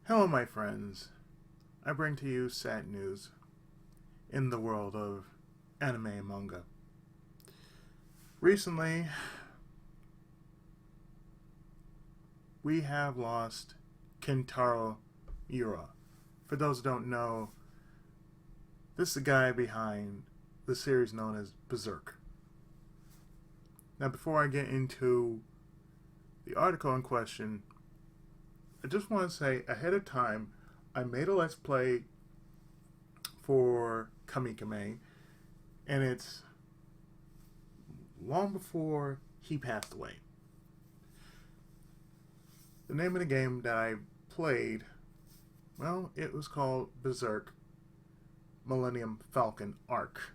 Hello, my friends. I bring to you sad news in the world of anime and manga. Recently, we have lost Kentaro Miura. For those who don't know, this is the guy behind the series known as Berserk. Now, before I get into the article in question, I just want to say ahead of time, I made a Let's Play for Kamikame, and it's long before he passed away. The name of the game that I played, well, it was called Berserk Millennium Falcon Arc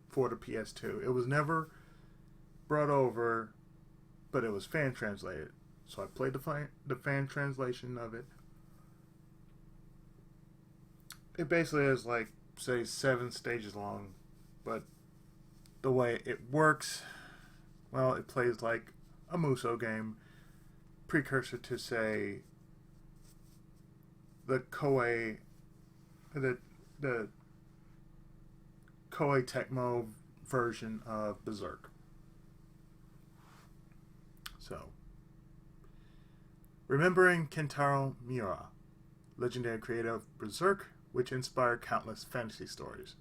for the PS2. It was never brought over, but it was fan translated. So I played the fan translation of it. It basically is like, say, 7 stages long, but the way it works, well, it plays like a Muso game, precursor to, say, the Koei Tecmo version of Berserk. So, remembering Kentaro Miura, legendary creator of Berserk, which inspired countless fantasy stories.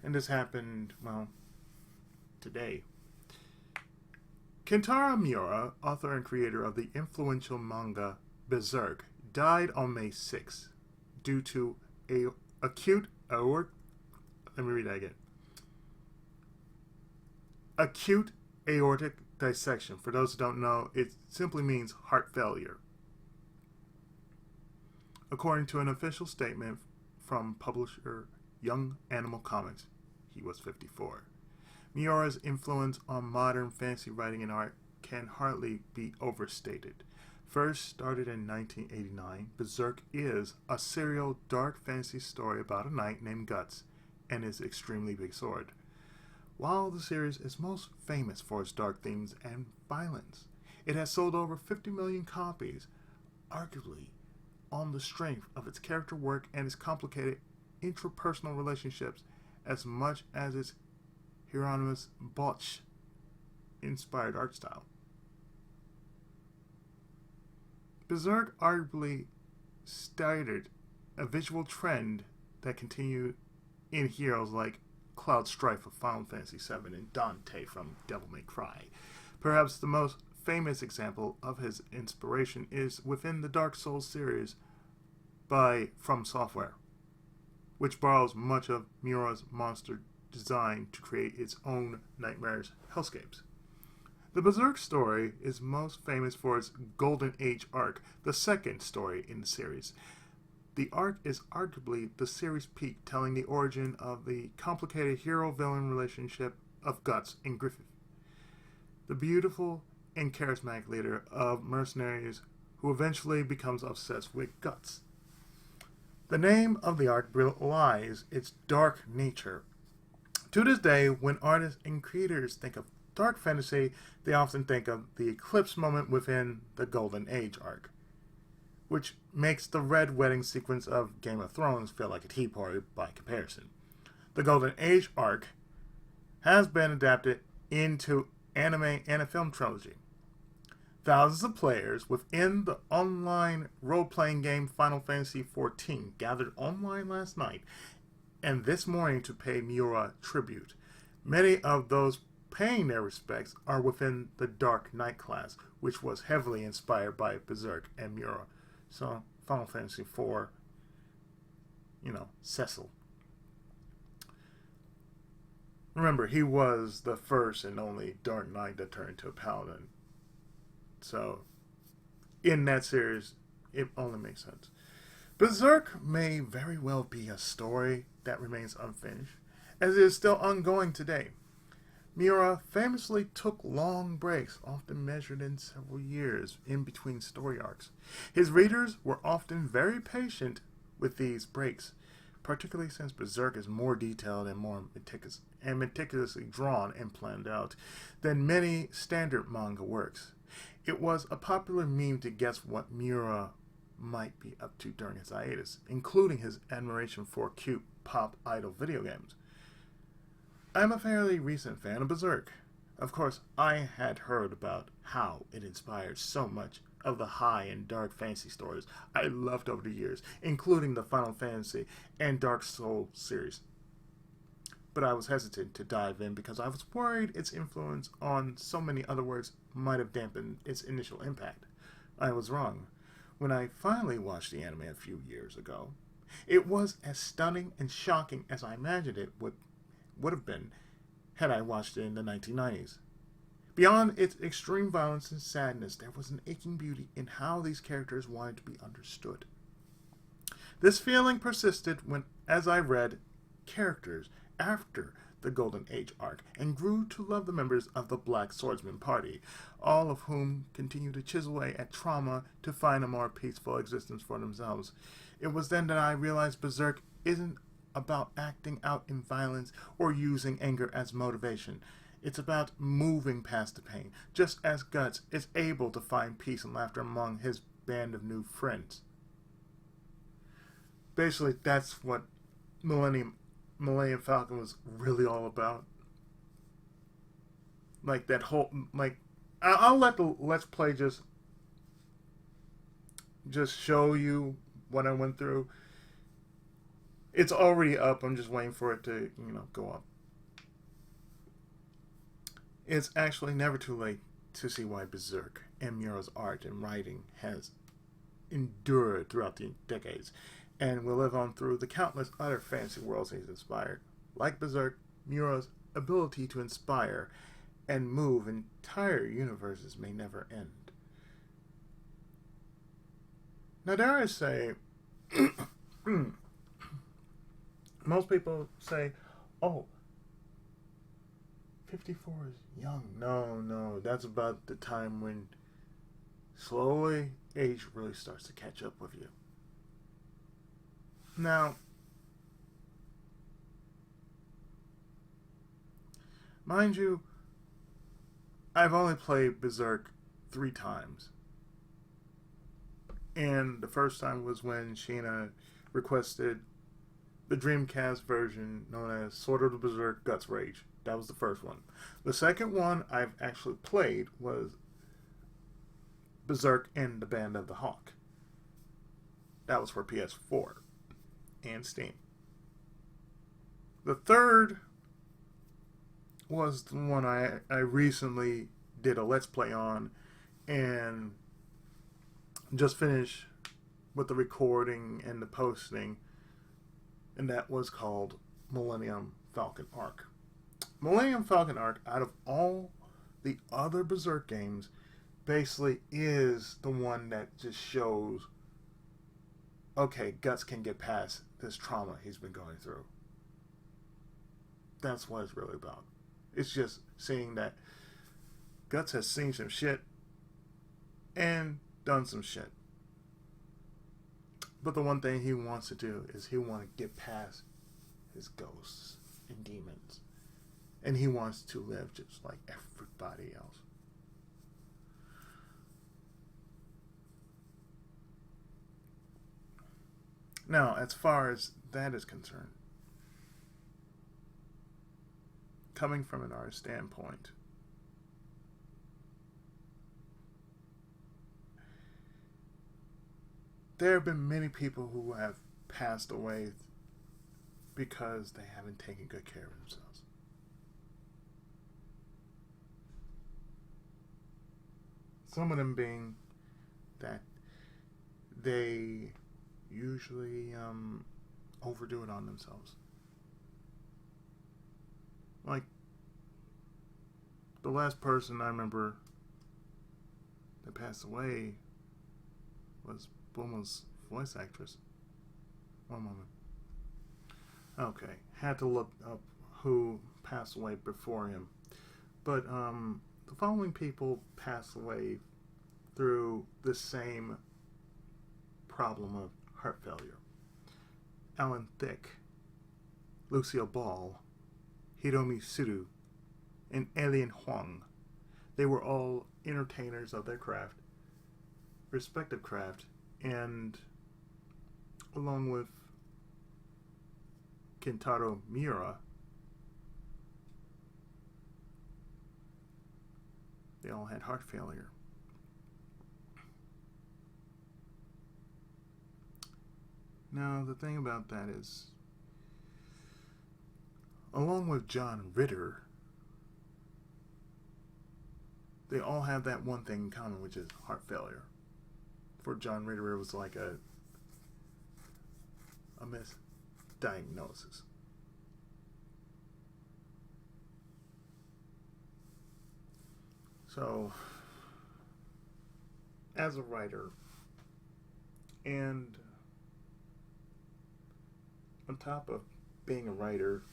And this happened, well, today. Kentaro Miura, author and creator of the influential manga Berserk, died on May 6th due to acute aortic dissection. For those who don't know, it simply means heart failure. According to an official statement from publisher Young Animal Comics, he was 54. Miura's influence on modern fantasy writing and art can hardly be overstated. First started in 1989, Berserk is a serial dark fantasy story about a knight named Guts and his extremely big sword. While the series is most famous for its dark themes and violence, it has sold over 50 million copies, arguably on the strength of its character work and its complicated intrapersonal relationships as much as its Hieronymus Bosch inspired art style. Berserk arguably started a visual trend that continued in heroes like Cloud Strife of Final Fantasy VII and Dante from Devil May Cry. Perhaps the most famous example of his inspiration is within the Dark Souls series by From Software, which borrows much of Miura's monster design to create its own nightmarish hellscapes. The Berserk story is most famous for its Golden Age arc, the second story in the series. The arc is arguably the series peak, telling the origin of the complicated hero-villain relationship of Guts and Griffith, the beautiful and charismatic leader of mercenaries who eventually becomes obsessed with Guts. The name of the arc belies its dark nature. To this day, when artists and creators think of dark fantasy, they often think of the eclipse moment within the Golden Age arc, which makes the Red Wedding sequence of Game of Thrones feel like a tea party by comparison. The Golden Age arc has been adapted into anime and a film trilogy. Thousands of players within the online role-playing game Final Fantasy XIV gathered online last night and this morning to pay Miura tribute. Many of those paying their respects are within the Dark Knight class, which was heavily inspired by Berserk and Miura. So, Final Fantasy IV, Cecil. Remember, he was the first and only Dark Knight that turned into a paladin. So, in that series, it only makes sense. Berserk may very well be a story that remains unfinished, as it is still ongoing today. Miura famously took long breaks, often measured in several years, in between story arcs. His readers were often very patient with these breaks, particularly since Berserk is more detailed and more meticulous and meticulously drawn and planned out than many standard manga works. It was a popular meme to guess what Miura might be up to during his hiatus, including his admiration for cute pop idol video games. I'm a fairly recent fan of Berserk. Of course, I had heard about how it inspired so much of the high and dark fantasy stories I loved over the years, including the Final Fantasy and Dark Souls series. But I was hesitant to dive in because I was worried its influence on so many other works might have dampened its initial impact. I was wrong. When I finally watched the anime a few years ago, it was as stunning and shocking as I imagined it would have been had I watched it in the 1990s. Beyond its extreme violence and sadness, there was an aching beauty in how these characters wanted to be understood. This feeling persisted as I read characters after the Golden Age arc and grew to love the members of the Black Swordsman Party, all of whom continue to chisel away at trauma to find a more peaceful existence for themselves. It was then that I realized Berserk isn't about acting out in violence or using anger as motivation. It's about moving past the pain, just as Guts is able to find peace and laughter among his band of new friends. Basically, that's what Millennium Falcon was really all about. Like that whole, I'll let the Let's Play just show you what I went through. It's already up. I'm just waiting for it to, go up. It's actually never too late to see why Berserk and Miura's art and writing has endured throughout the decades and will live on through the countless other fantasy worlds he's inspired. Like Berserk, Miura's ability to inspire and move entire universes may never end. Now, dare I say, most people say, oh, 54 is young. No, that's about the time when slowly age really starts to catch up with you. Now, mind you, I've only played Berserk 3 times. And the first time was when Sheena requested the Dreamcast version known as Sword of the Berserk Guts Rage. That was the first one. The second one I've actually played was Berserk and the Band of the Hawk. That was for PS4 and Steam. The third was the one I recently did a Let's Play on and just finished with the recording and the posting, and that was called Millennium Falcon Arc. Millennium Falcon Arc, out of all the other Berserk games, basically is the one that just shows, okay, Guts can get past this trauma he's been going through. That's what it's really about. It's just seeing that Guts has seen some shit and done some shit. But the one thing he wants to do is he wants to get past his ghosts and demons. And he wants to live just like everybody else. Now, as far as that is concerned, coming from an artist standpoint, there have been many people who have passed away because they haven't taken good care of themselves. Some of them being that they usually overdo it on themselves. Like, the last person I remember that passed away was Bulma's voice actress. One moment. Okay, had to look up who passed away before him. But the following people passed away through the same problem of heart failure. Alan Thicke, Lucille Ball, Hiromi Suru, and Alien Huang. They were all entertainers of their craft, respective craft, and along with Kentaro Miura, they all had heart failure. Now, the thing about that is, along with John Ritter, they all have that one thing in common, which is heart failure. For John Ritter, it was like a misdiagnosis. So, as a writer, and on top of being a writer,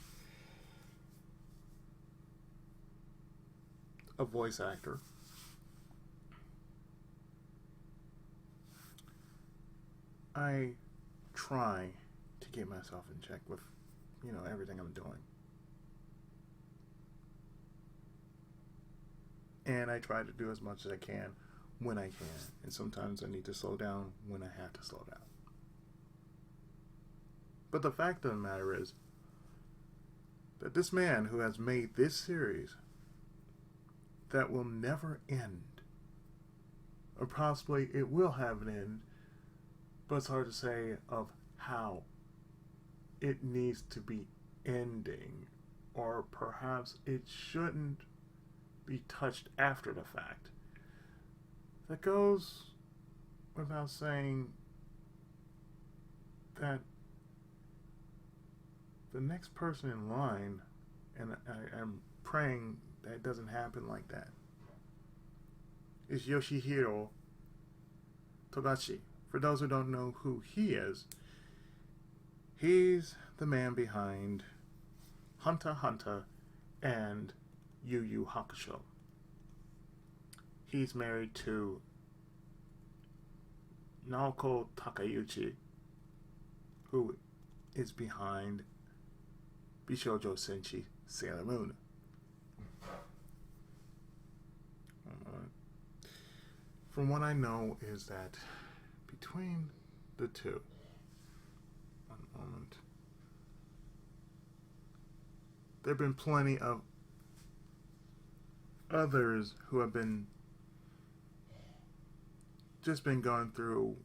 a voice actor, I try to get myself in check with, everything I'm doing. And I try to do as much as I can when I can. And sometimes I need to slow down when I have to slow down. But the fact of the matter is that this man who has made this series that will never end, or possibly it will have an end, but it's hard to say of how it needs to be ending, or perhaps it shouldn't be touched after the fact. That goes without saying that the next person in line, and I'm praying that it doesn't happen like that, is Yoshihiro Togashi. For those who don't know who he is, he's the man behind Hunter x Hunter and Yu Yu Hakusho. He's married to Naoko Takeuchi, who is behind Bishoujo Senshi Sailor Moon. From what I know is that between the two, one moment, there have been plenty of others who have been going through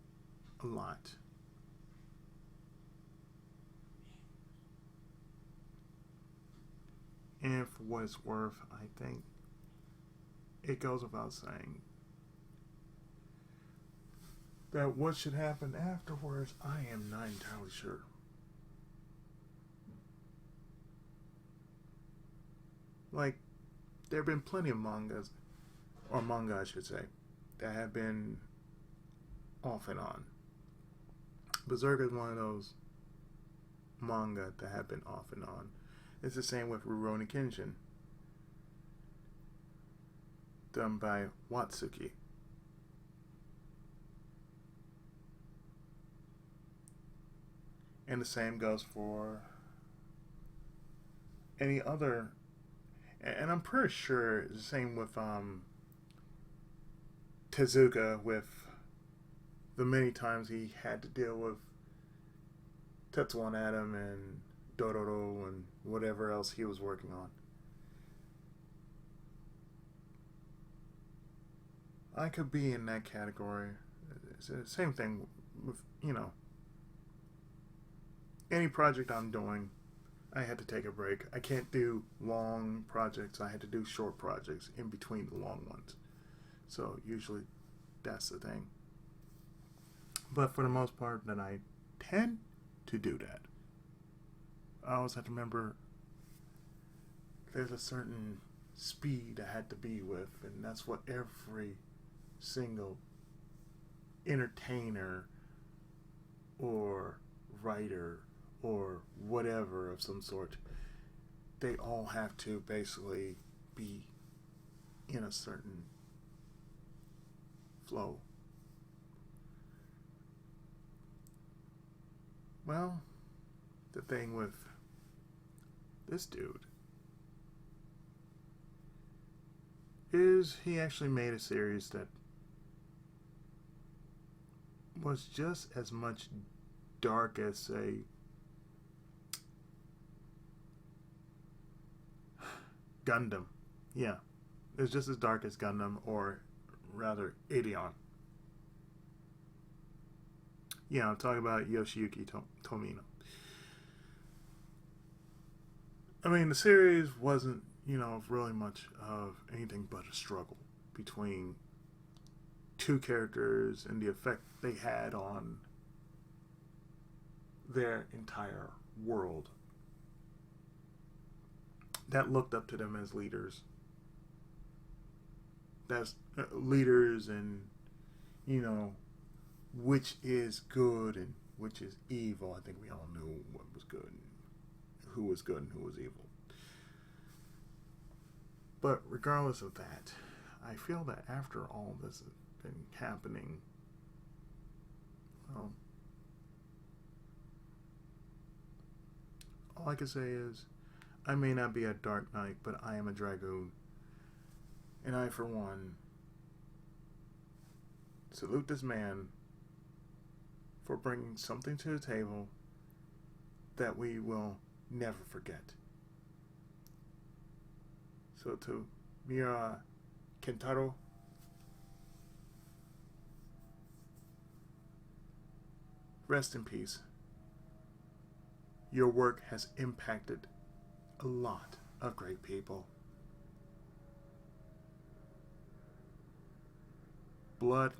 a lot. And for what it's worth, I think it goes without saying that what should happen afterwards, I am not entirely sure. Like, there have been plenty of mangas, or manga I should say, that have been off and on. Berserk is one of those manga that have been off and on. It's the same with Rurouni Kenshin, done by Watsuki. And the same goes for any other, and I'm pretty sure it's the same with Tezuka, with the many times he had to deal with Tetsuo and Adam and Dororo and whatever else he was working on. I could be in that category. It's the same thing with, any project I'm doing, I had to take a break. I can't do long projects. I had to do short projects in between the long ones. So usually that's the thing. But for the most part, that I tend to do that. I always have to remember there's a certain speed I had to be with, and that's what every single entertainer or writer or whatever of some sort, they all have to basically be in a certain flow. Well, the thing with this dude is he actually made a series that was just as much dark as, say, Gundam. Yeah, it was just as dark as Gundam, or rather, Ideon. Yeah, I'm talking about Yoshihiro Tomino. I mean, the series wasn't, really much of anything but a struggle between two characters and the effect they had on their entire world that looked up to them as leaders. That's leaders, and which is good and which is evil. I think we all knew what was good, and who was good and who was evil. But regardless of that, I feel that after all this has been happening, well, all I can say is, I may not be a Dark Knight, but I am a Dragoon. And I, for one, salute this man for bringing something to the table that we will never forget. So to Miura Kentaro, rest in peace. Your work has impacted a lot of great people. Blood,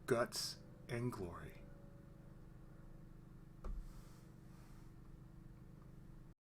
guts, and glory.